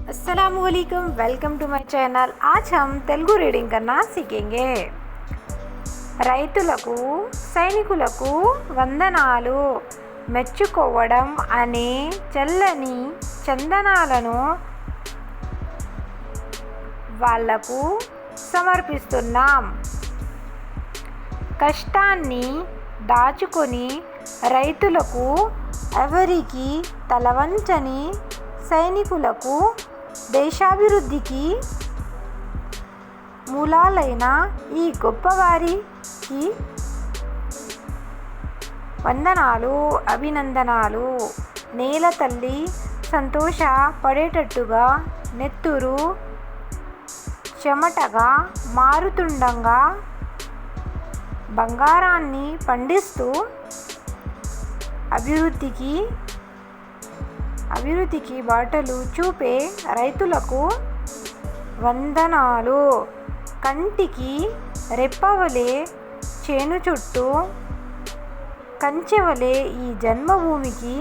अस्सलामुअलैकुम, welcome to my channel. आज हम तेलुगु रीडिंग करना सीखेंगे। రైతులకు సైనికులకు వందనాలు, మెచ్చుకోవడం అనే చల్లని చందనాలను వాళ్లకు సమర్పిస్తున్నాం. కష్టాన్ని దాచుకొని రైతులకు, ఎవరికి తలవంచని సైనికులకు, దేశాభివృద్ధికి మూలాలైన ఈ గొప్పవారికి వందనాలు, అభినందనాలు. నేల తల్లి సంతోష పడేటట్టుగా నెత్తురు చెమటగా మారుతుండగా బంగారాన్ని పండిస్తూ అభివృద్ధికి బాటలు చూపే రైతులకు వందనాలు. కంటికి రెప్పవలే చేను చుట్టూ కంచెవలే ఈ జన్మభూమికి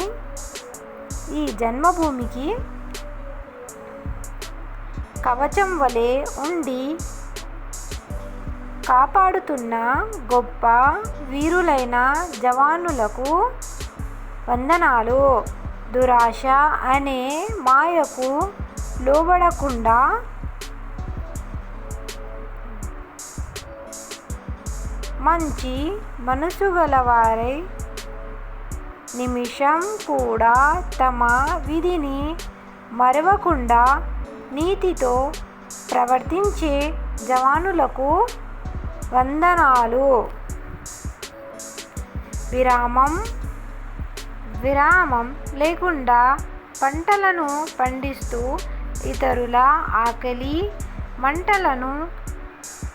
కవచం వలె ఉండి కాపాడుతున్న గొప్ప వీరులైన జవానులకు వందనాలు. దురాశ అనే మాయకు లోబడకుండా మంచి మనసు గలవారై నిమిషం కూడా తమ విధిని మరవకుండా నీతితో ప్రవర్తించే జవానులకు వందనాలు. విరామం లేకుండా పంటలను పండిస్తూ ఇతరుల ఆకలి మంటలను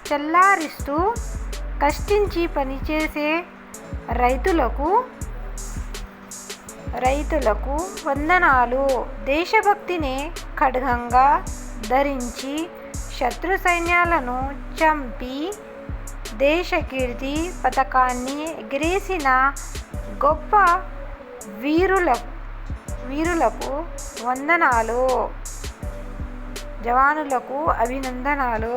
చల్లారిస్తూ కష్టించి పనిచేసే రైతులకు వందనాలు. దేశభక్తిని ఖడ్గంగా ధరించి శత్రు సైన్యాలను చంపి దేశకీర్తి పతాకాన్ని ఎగరేసిన గొప్ప వీరులకు వందనాలు. జవానులకు అభినందనాలు.